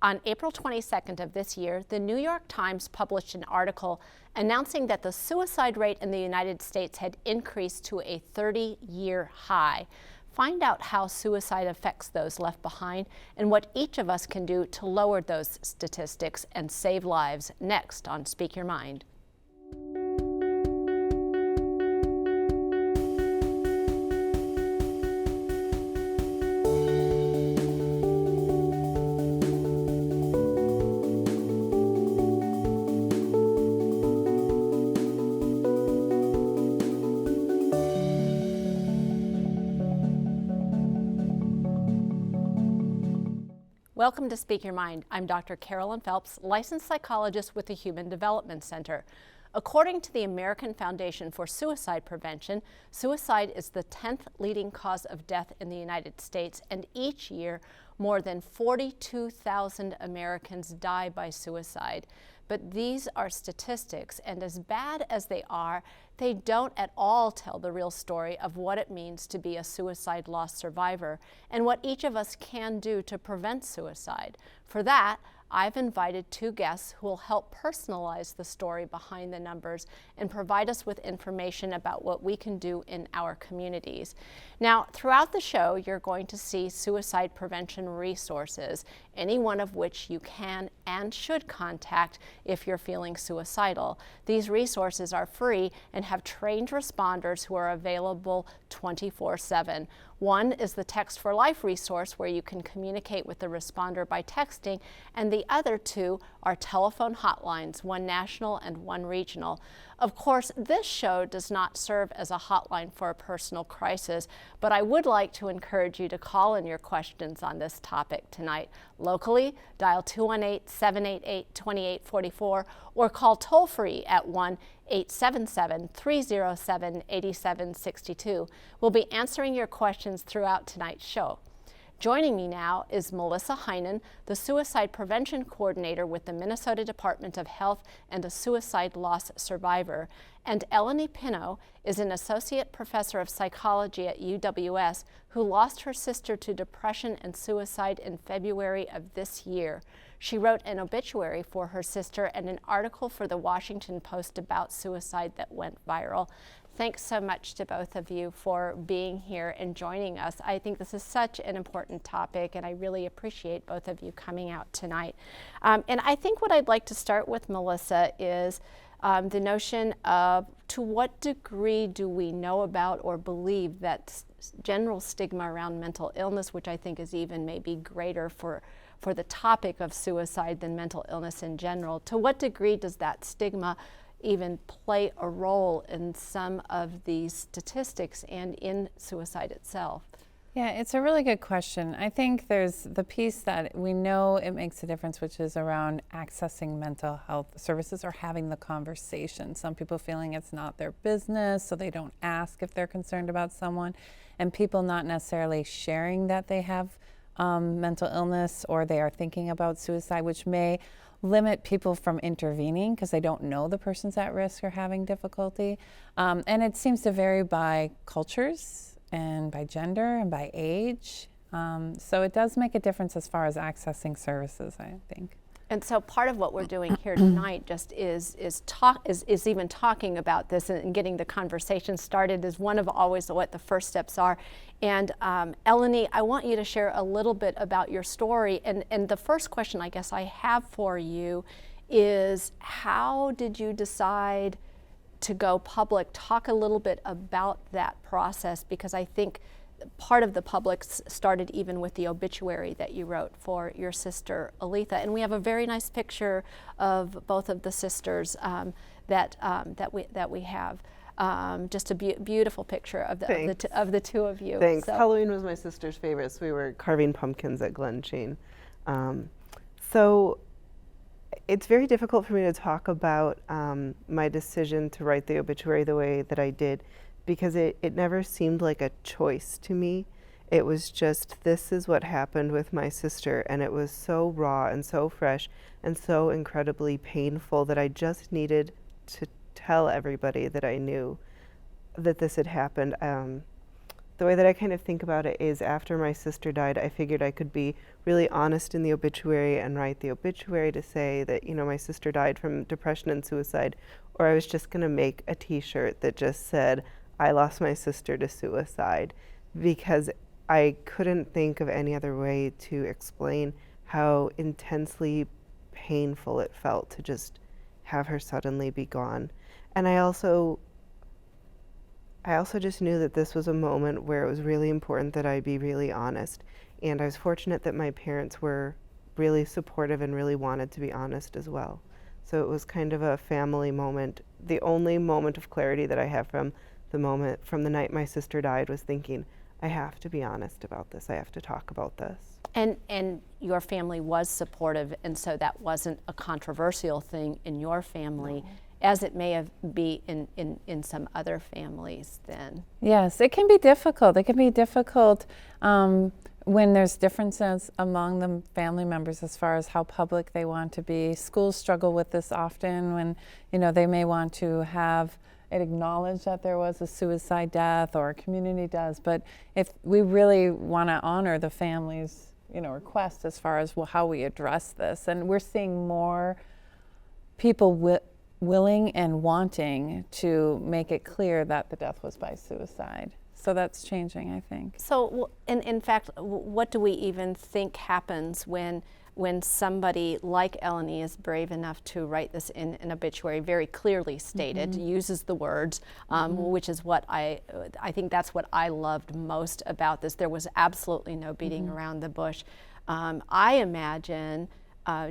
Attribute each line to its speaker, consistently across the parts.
Speaker 1: On April 22nd of this year, the New York Times published an article announcing that the suicide rate in the United States had increased to a 30-year high. Find out how suicide affects those left behind and what each of us can do to lower those statistics and save lives next on Speak Your Mind. Welcome to Speak Your Mind. I'm Dr. Carolyn Phelps, licensed psychologist with the Human Development Center. According to the American Foundation for Suicide Prevention, suicide is the 10th leading cause of death in the United States, and each year, more than 42,000 Americans die by suicide. But these are statistics, and as bad as they are, they don't at all tell the real story of what it means to be a suicide loss survivor and what each of us can do to prevent suicide. For that, I've invited two guests who will help personalize the story behind the numbers and provide us with information about what we can do in our communities. Now, throughout the show, you're going to see suicide prevention resources, any one of which you can and should contact if you're feeling suicidal. These resources are free and have trained responders who are available 24/7. One is the Text for Life resource, where you can communicate with the responder by texting, and the other two are telephone hotlines, one national and one regional. Of course, this show does not serve as a hotline for a personal crisis, but I would like to encourage you to call in your questions on this topic tonight. Locally, dial 218-788-2844 or call toll-free at 1-877-307-8762. We'll be answering your questions throughout tonight's show. Joining me now is Melissa Heinen, the Suicide Prevention Coordinator with the Minnesota Department of Health and a suicide loss survivor. And Eleni Pinno is an Associate Professor of Psychology at UWS who lost her sister to depression and suicide in February of this year. She wrote an obituary for her sister and an article for the Washington Post about suicide that went viral. Thanks so much to both of you for being here and joining us. I think this is such an important topic, and I really appreciate both of you coming out tonight. And I think what I'd like to start with, Melissa, is the notion of to what degree do we know about or believe that general stigma around mental illness, which I think is even maybe greater for the topic of suicide than mental illness in general, to what degree does that stigma even play a role in some of these statistics and in suicide itself?
Speaker 2: Yeah, it's a really good question. I think there's the piece that we know it makes a difference, which is around accessing mental health services or having the conversation. Some people feeling it's not their business, so they don't ask if they're concerned about someone, and people not necessarily sharing that they have mental illness or they are thinking about suicide, which may limit people from intervening because they don't know the person's at risk or having difficulty. And it seems to vary by cultures and by gender and by age. So it does make a difference as far as accessing services, I think.
Speaker 1: And so part of what we're doing here tonight just is even talking about this and getting the conversation started is one of always what the first steps are. And Eleni, I want you to share a little bit about your story. And the first question I guess I have for you is, how did you decide to go public? Talk a little bit about that process, because I think part of the public started even with the obituary that you wrote for your sister Aletha, and we have a very nice picture of both of the sisters that we have. Just a beautiful picture of the two of you.
Speaker 3: Thanks.
Speaker 1: So.
Speaker 3: Halloween was my sister's favorite, so we were carving pumpkins at Glen Sheen. So it's very difficult for me to talk about my decision to write the obituary the way that I did, because it never seemed like a choice to me. It was just, this is what happened with my sister, and it was so raw and so fresh and so incredibly painful that I just needed to tell everybody that I knew that this had happened. the way that I kind of think about it is after my sister died, I figured I could be really honest in the obituary and write the obituary to say that, you know, my sister died from depression and suicide, or I was just going to make a t-shirt that just said, I lost my sister to suicide, because I couldn't think of any other way to explain how intensely painful it felt to just have her suddenly be gone. And I also just knew that this was a moment where it was really important that I be really honest. And I was fortunate that my parents were really supportive and really wanted to be honest as well. So it was kind of a family moment. The only moment of clarity that I have from the night my sister died was thinking, I have to be honest about this. I have to talk about this.
Speaker 1: And your family was supportive, and so that wasn't a controversial thing in your family, as it may have been in some other families then.
Speaker 2: Yes, it can be difficult. It can be difficult when there's differences among the family members as far as how public they want to be. Schools struggle with this often when, you know, they may want to have it acknowledged that there was a suicide death, or a community does. But if we really want to honor the family's, you know, request as far as how we address this, and we're seeing more people willing and wanting to make it clear that the death was by suicide. So that's changing, I think.
Speaker 1: So, in fact, what do we even think happens when somebody like Eleni is brave enough to write this in an obituary, very clearly stated, uses the words, which is what I think that's what I loved most about this. There was absolutely no beating around the bush. I imagine,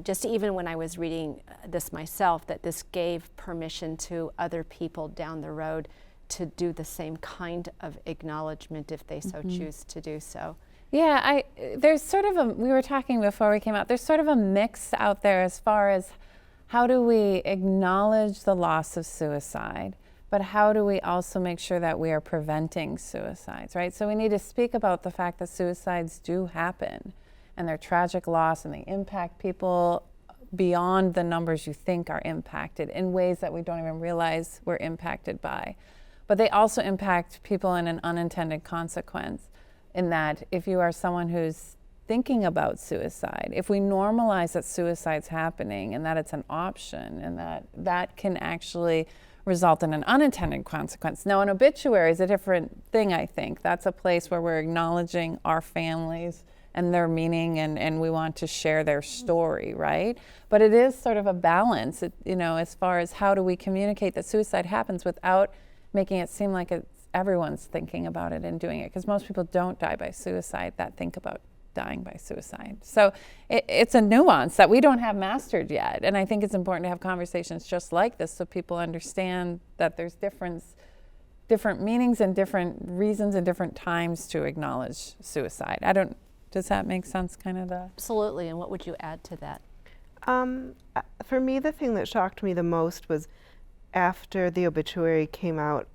Speaker 1: just even when I was reading this myself, that this gave permission to other people down the road to do the same kind of acknowledgement if they so choose to do so.
Speaker 2: Yeah, there's sort of we were talking before we came out, there's sort of a mix out there as far as how do we acknowledge the loss of suicide, but how do we also make sure that we are preventing suicides, right? So we need to speak about the fact that suicides do happen, and they're tragic loss, and they impact people beyond the numbers you think are impacted in ways that we don't even realize we're impacted by. But they also impact people in an unintended consequence, in that if you are someone who's thinking about suicide, if we normalize that suicide's happening and that it's an option, and that can actually result in an unintended consequence. Now, an obituary is a different thing, I think. That's a place where we're acknowledging our families and their meaning, and we want to share their story, right? But it is sort of a balance, you know, as far as how do we communicate that suicide happens without making it seem like everyone's thinking about it and doing it, because most people don't die by suicide that think about dying by suicide. So it's a nuance that we don't have mastered yet, and I think it's important to have conversations just like this so people understand that there's different meanings and different reasons and different times to acknowledge suicide. Does that make sense, kind of the?
Speaker 1: Absolutely, and what would you add to that?
Speaker 3: For me, the thing that shocked me the most was after the obituary came out,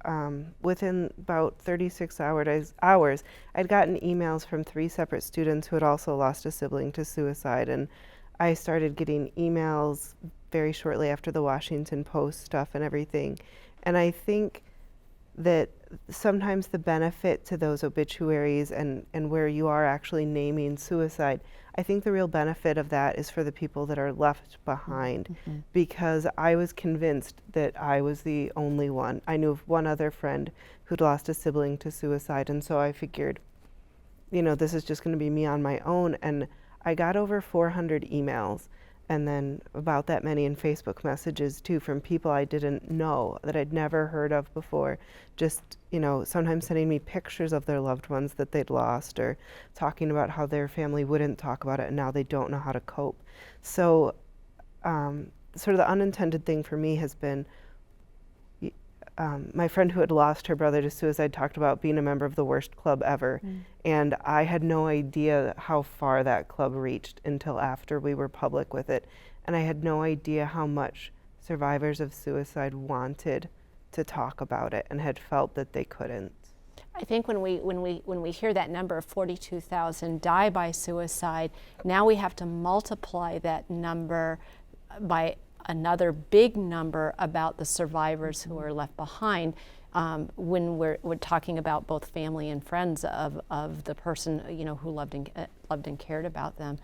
Speaker 3: within about 36 hours, I'd gotten emails from 3 separate students who had also lost a sibling to suicide, and I started getting emails very shortly after the Washington Post stuff and everything. And I think that sometimes the benefit to those obituaries and where you are actually naming suicide, I think the real benefit of that is for the people that are left behind, because I was convinced that I was the only one. I knew of one other friend who'd lost a sibling to suicide, and so I figured, you know, this is just going to be me on my own. And I got over 400 emails, and then about that many in Facebook messages too, from people I didn't know, that I'd never heard of before, just, you know, sometimes sending me pictures of their loved ones that they'd lost, or talking about how their family wouldn't talk about it and now they don't know how to cope. So sort of the unintended thing for me has been, my friend who had lost her brother to suicide talked about being a member of the worst club ever. And I had no idea how far that club reached until after we were public with it. And I had no idea how much survivors of suicide wanted to talk about it and had felt that they couldn't.
Speaker 1: I think when we hear that number of 42,000 die by suicide, now we have to multiply that number by another big number about the survivors who are left behind. when we're talking about both family and friends of the person, who loved and cared about them.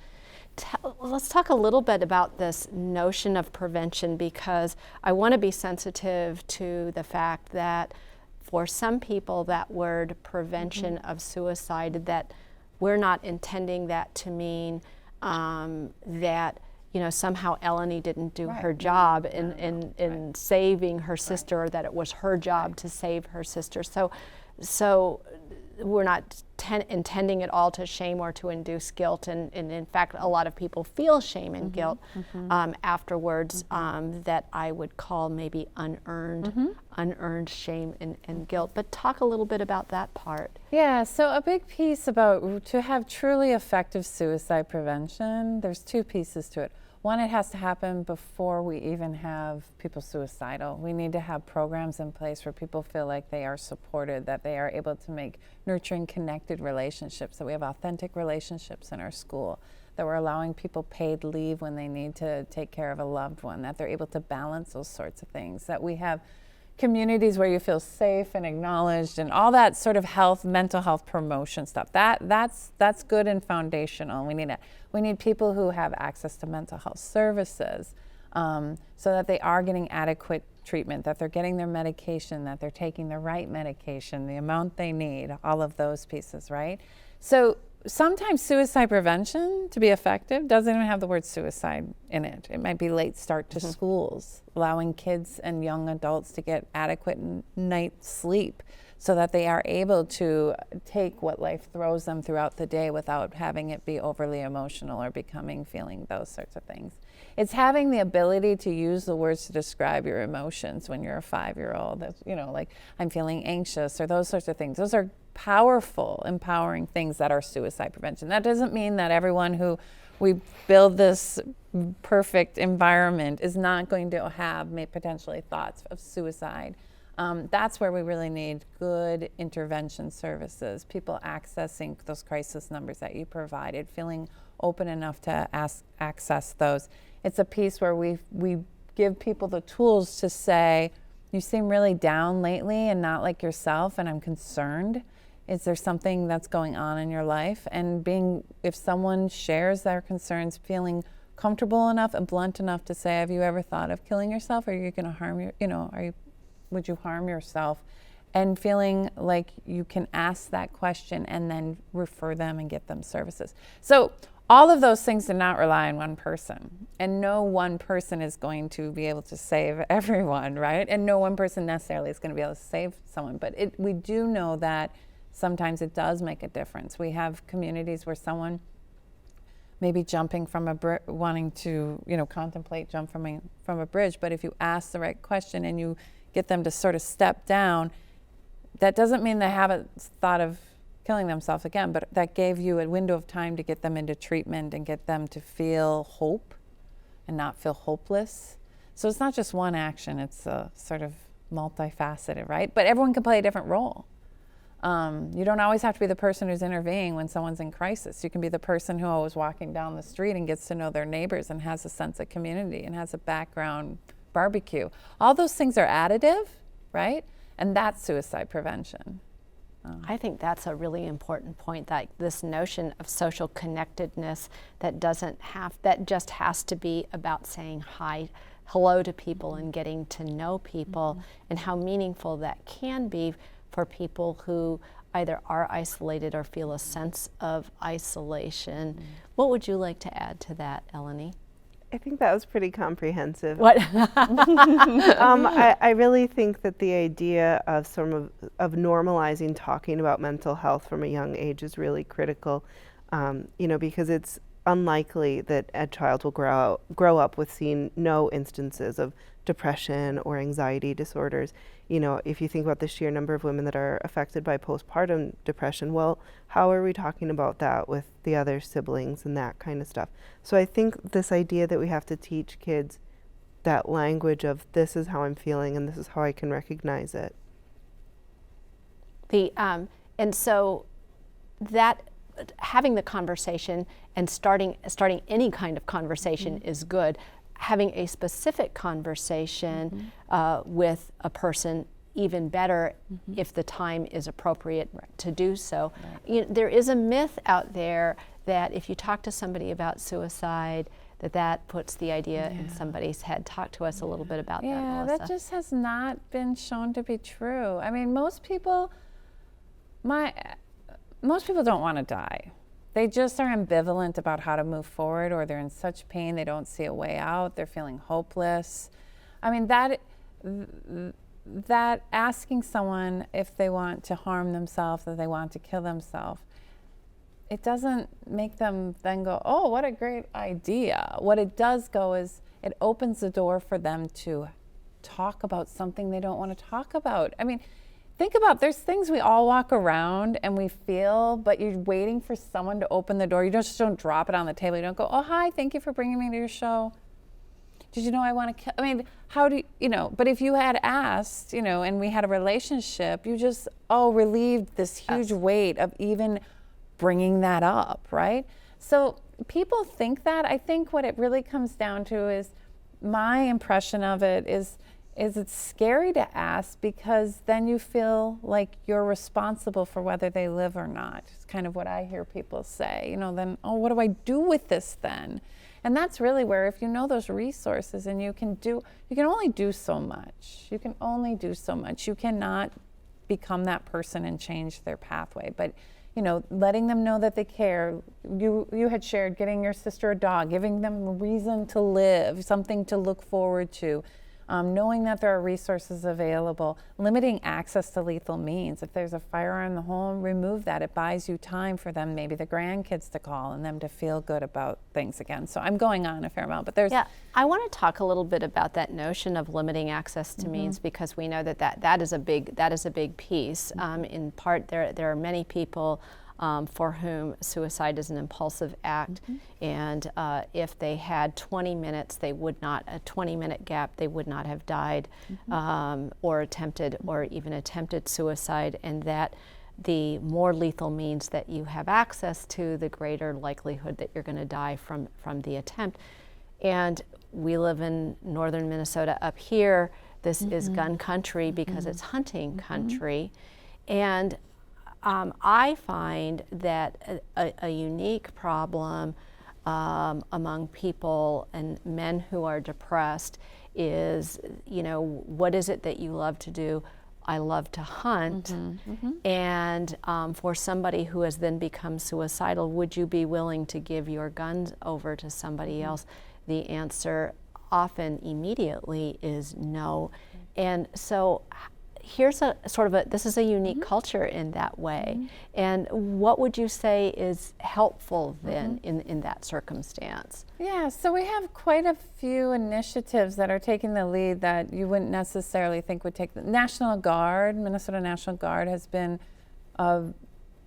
Speaker 1: Let's talk a little bit about this notion of prevention, because I want to be sensitive to the fact that for some people that word prevention of suicide, that we're not intending that to mean that somehow Eleni didn't do her job in saving her sister, or that it was her job to save her sister. So we're not intending at all to shame or to induce guilt, and in fact a lot of people feel shame and guilt afterwards, that I would call maybe unearned shame and guilt. But talk a little bit about that part.
Speaker 2: Yeah, so a big piece about to have truly effective suicide prevention, there's two pieces to it. One, it has to happen before we even have people suicidal. We need to have programs in place where people feel like they are supported, that they are able to make nurturing, connected relationships, that we have authentic relationships in our school, that we're allowing people paid leave when they need to take care of a loved one, that they're able to balance those sorts of things, that we have communities where you feel safe and acknowledged, and all that sort of mental health promotion stuff. That's good and foundational. We need people who have access to mental health services, so that they are getting adequate treatment, that they're getting their medication, that they're taking the right medication, the amount they need, all of those pieces, right? So sometimes suicide prevention, to be effective, doesn't even have the word suicide in it. It might be late start to schools, allowing kids and young adults to get adequate night's sleep so that they are able to take what life throws them throughout the day without having it be overly emotional or feeling those sorts of things. It's having the ability to use the words to describe your emotions when you're a 5-year-old. That's, like I'm feeling anxious, or those sorts of things. Those are powerful, empowering things that are suicide prevention. That doesn't mean that everyone who we build this perfect environment is not going to have potentially thoughts of suicide. That's where we really need good intervention services, people accessing those crisis numbers that you provided, feeling open enough to access those. It's a piece where we give people the tools to say, you seem really down lately and not like yourself, and I'm concerned. Is there something that's going on in your life? And if someone shares their concerns, feeling comfortable enough and blunt enough to say, have you ever thought of killing yourself? Are you going to harm would you harm yourself? And feeling like you can ask that question and then refer them and get them services. So all of those things do not rely on one person. And no one person is going to be able to save everyone, right? And no one person necessarily is going to be able to save someone. But we do know that sometimes it does make a difference. We have communities where someone maybe jumping from wanting to, contemplate jump from a bridge. But if you ask the right question and you get them to sort of step down, that doesn't mean they haven't thought of killing themselves again, but that gave you a window of time to get them into treatment and get them to feel hope and not feel hopeless. So it's not just one action, it's a sort of multifaceted, right? But everyone can play a different role. You don't always have to be the person who's intervening when someone's in crisis. You can be the person who is walking down the street and gets to know their neighbors and has a sense of community and has a background barbecue. All those things are additive, right? And that's suicide prevention.
Speaker 1: I think that's a really important point, that this notion of social connectedness that just has to be about saying hello to people and getting to know people, and how meaningful that can be for people who either are isolated or feel a sense of isolation. What would you like to add to that, Eleni?
Speaker 3: I think that was pretty comprehensive.
Speaker 1: What?
Speaker 3: I really think that the idea of of normalizing talking about mental health from a young age is really critical, because it's unlikely that a child will grow up with seeing no instances of depression or anxiety disorders. If you think about the sheer number of women that are affected by postpartum depression, well, how are we talking about that with the other siblings and that kind of stuff? So I think this idea that we have to teach kids that language of this is how I'm feeling and this is how I can recognize it.
Speaker 1: And so that having the conversation and starting any kind of conversation is good. Having a specific conversation with a person even better if the time is appropriate to do so. You know, there is a myth out there that if you talk to somebody about suicide, that puts the idea in somebody's head. Talk to us a little bit about that, Melissa.
Speaker 2: That just has not been shown to be true. I mean, most people don't want to die. They just are ambivalent about how to move forward, or they're in such pain they don't see a way out. They're feeling hopeless. I mean, that asking someone if they want to harm themselves, if they want to kill themselves, it doesn't make them then go, oh, what a great idea. What it does go is it opens the door for them to talk about something they don't want to talk about. I mean, think about, there's things we all walk around and we feel, but you're waiting for someone to open the door. You just don't drop it on the table. You don't go, oh, hi, thank you for bringing me to your show. Did you know I want to kill? I mean, how do you know? But if you had asked, you know, and we had a relationship, you just, relieved this huge weight of even bringing that up, right? So people think that. I think what it really comes down to is, my impression of it is it's scary to ask, because then you feel like you're responsible for whether they live or not. It's kind of what I hear people say, you know, then, oh, what do I do with this then? And that's really where, if you know those resources, and you can only do so much. You can only do so much. You cannot become that person and change their pathway. But, you know, letting them know that they care. You had shared getting your sister a dog, giving them a reason to live, something to look forward to. Knowing that there are resources available, limiting access to lethal means. If there's a firearm in the home, remove that. It buys you time for them, maybe the grandkids to call, and them to feel good about things again. So I'm going on a fair amount, but there's...
Speaker 1: Yeah, I want to talk a little bit about that notion of limiting access to means, because we know that is a big piece. In part, there are many people for whom suicide is an impulsive act, and if they had 20 minutes, a 20-minute gap, they would not have died or even attempted suicide, and that the more lethal means that you have access to, the greater likelihood that you're going to die from the attempt. And we live in northern Minnesota up here. This is gun country because it's hunting country, and I find that a unique problem among people and men who are depressed is, you know, what is it that you love to do? I love to hunt. And for somebody who has then become suicidal, would you be willing to give your guns over to somebody else? The answer often immediately is no. And so here's this is a unique culture in that way. And what would you say is helpful then in that circumstance?
Speaker 2: Yeah, so we have quite a few initiatives that are taking the lead that you wouldn't necessarily think would take. The National Guard, Minnesota National Guard, has been a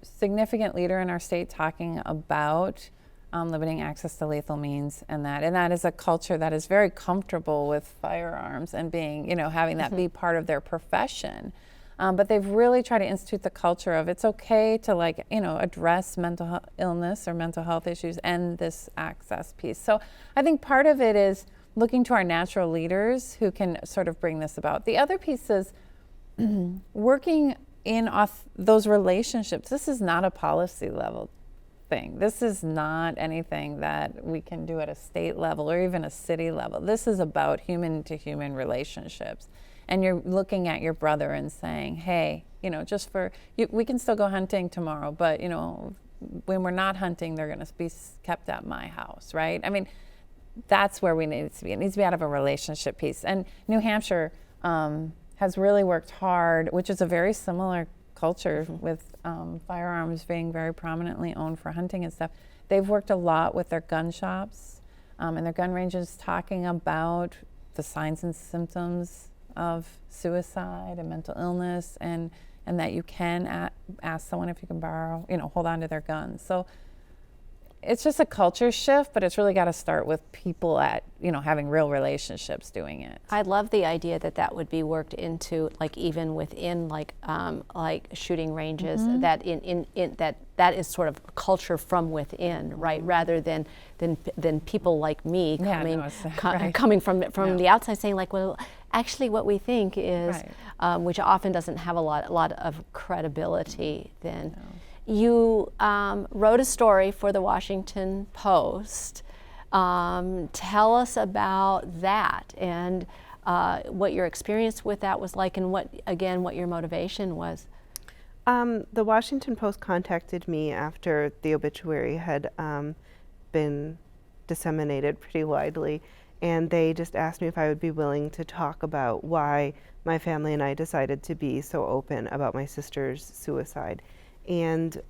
Speaker 2: significant leader in our state talking about limiting access to lethal means, and that is a culture that is very comfortable with firearms and being, you know, having that be part of their profession. But they've really tried to institute the culture of it's okay to, like, you know, address mental illness or mental health issues and this access piece. So I think part of it is looking to our natural leaders who can sort of bring this about. The other piece is working in those relationships. This is not a policy level thing. This is not anything that we can do at a state level or even a city level. This is about human to human relationships. And you're looking at your brother and saying, hey, you know, we can still go hunting tomorrow, but, you know, when we're not hunting, they're going to be kept at my house, right? I mean, that's where we need it to be. It needs to be out of a relationship piece. And New Hampshire has really worked hard, which is a very similar culture with firearms being very prominently owned for hunting and stuff. They've worked a lot with their gun shops and their gun ranges, talking about the signs and symptoms of suicide and mental illness, and that you can ask someone if you can borrow, you know, hold on to their guns. So it's just a culture shift, but it's really got to start with people having real relationships doing it.
Speaker 1: I love the idea that would be worked into, like, even within like shooting ranges, that that is sort of culture from within, right? Rather than people like me coming from the outside saying, like, well, actually what we think is,
Speaker 2: Right.
Speaker 1: which often doesn't have a lot of credibility then. You wrote a story for the Washington Post. Tell us about that and what your experience with that was like, and what your motivation was.
Speaker 3: The Washington Post contacted me after the obituary had been disseminated pretty widely, and they just asked me if I would be willing to talk about why my family and I decided to be so open about my sister's suicide. And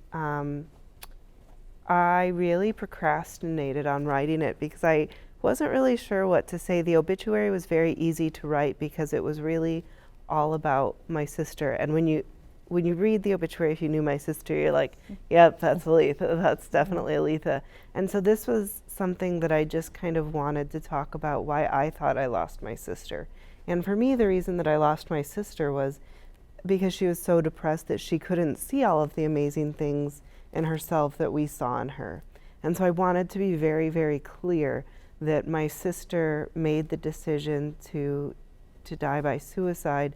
Speaker 3: I really procrastinated on writing it because I wasn't really sure what to say. The obituary was very easy to write because it was really all about my sister. And when you read the obituary, if you knew my sister, you're like, yep, that's Aletha. That's definitely Aletha. And so this was something that I just kind of wanted to talk about, why I thought I lost my sister. And for me, the reason that I lost my sister was because she was so depressed that she couldn't see all of the amazing things in herself that we saw in her. And so I wanted to be very, very clear that my sister made the decision to die by suicide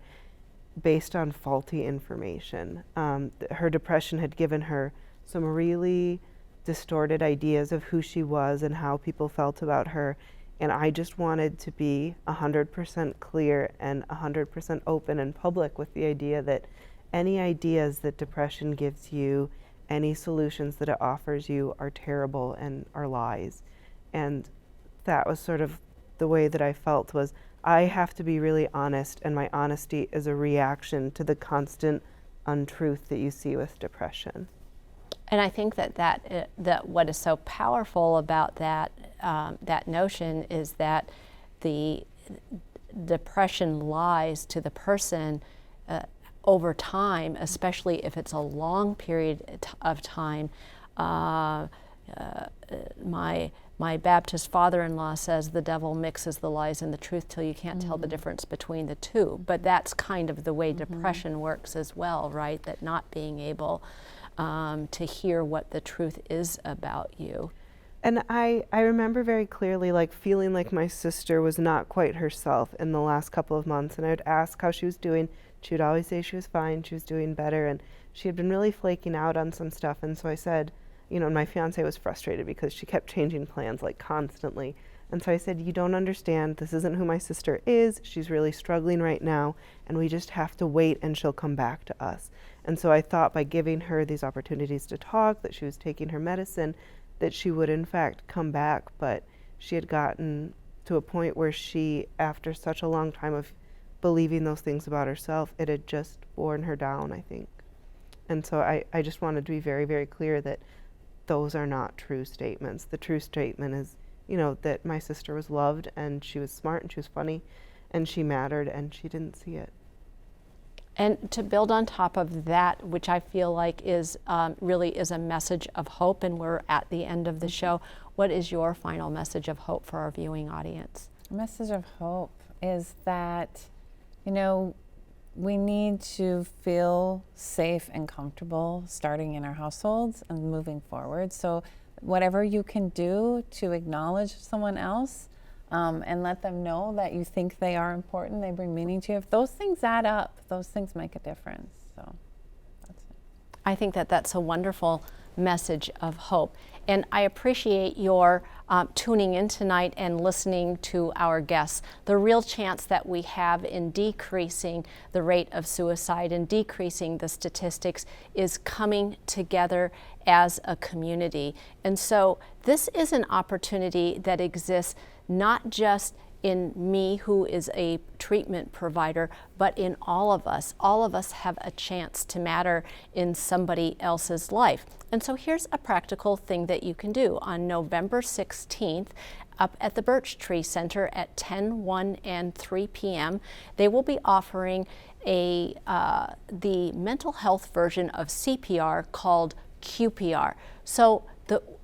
Speaker 3: based on faulty information. Her depression had given her some really distorted ideas of who she was and how people felt about her. And I just wanted to be 100% clear and 100% open and public with the idea that any ideas that depression gives you, any solutions that it offers you are terrible and are lies. And that was sort of the way that I felt, was I have to be really honest, and my honesty is a reaction to the constant untruth that you see with depression.
Speaker 1: And I think that what is so powerful about that notion is that the depression lies to the person over time, especially if it's a long period of time. My Baptist father-in-law says the devil mixes the lies and the truth till you can't tell the difference between the two. But that's kind of the way depression works as well, right? That not being able to hear what the truth is about you.
Speaker 3: And I remember very clearly feeling like my sister was not quite herself in the last couple of months, and I would ask how she was doing. She would always say she was fine, she was doing better, and she had been really flaking out on some stuff. And so I said, and my fiance was frustrated because she kept changing plans constantly. And so I said, you don't understand, this isn't who my sister is, she's really struggling right now, and we just have to wait and she'll come back to us. And so I thought by giving her these opportunities to talk, that she was taking her medicine, that she would in fact come back. But she had gotten to a point where she, after such a long time of believing those things about herself, it had just worn her down, I think. And so I just wanted to be very, very clear that those are not true statements. The true statement is, that my sister was loved and she was smart and she was funny and she mattered and she didn't see it.
Speaker 1: And to build on top of that, which I feel like is really is a message of hope, and we're at the end of the show, what is your final message of hope for our viewing audience?
Speaker 2: A message of hope is that, we need to feel safe and comfortable starting in our households and moving forward. So whatever you can do to acknowledge someone else and let them know that you think they are important, they bring meaning to you, if those things add up, those things make a difference. So that's it.
Speaker 1: I think that that's a wonderful message of hope. And I appreciate your tuning in tonight and listening to our guests. The real chance that we have in decreasing the rate of suicide and decreasing the statistics is coming together as a community. And so this is an opportunity that exists not just in me, who is a treatment provider, but in all of us. All of us have a chance to matter in somebody else's life. And so here's a practical thing that you can do. On November 16th, up at the Birch Tree Center at 10, 1, and 3 p.m., they will be offering the mental health version of CPR called QPR. So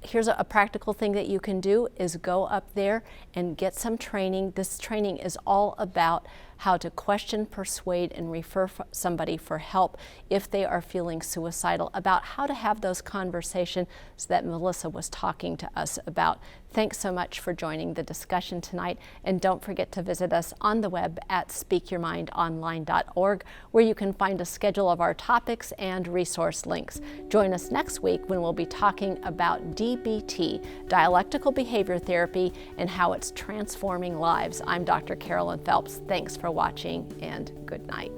Speaker 1: here's a practical thing that you can do is go up there and get some training. This training is all about how to question, persuade, and refer somebody for help if they are feeling suicidal, about how to have those conversations that Melissa was talking to us about. Thanks so much for joining the discussion tonight, and don't forget to visit us on the web at speakyourmindonline.org, where you can find a schedule of our topics and resource links. Join us next week when we'll be talking about DBT, dialectical behavior therapy, and how it's transforming lives. I'm Dr. Carolyn Phelps. Thanks for watching, and good night.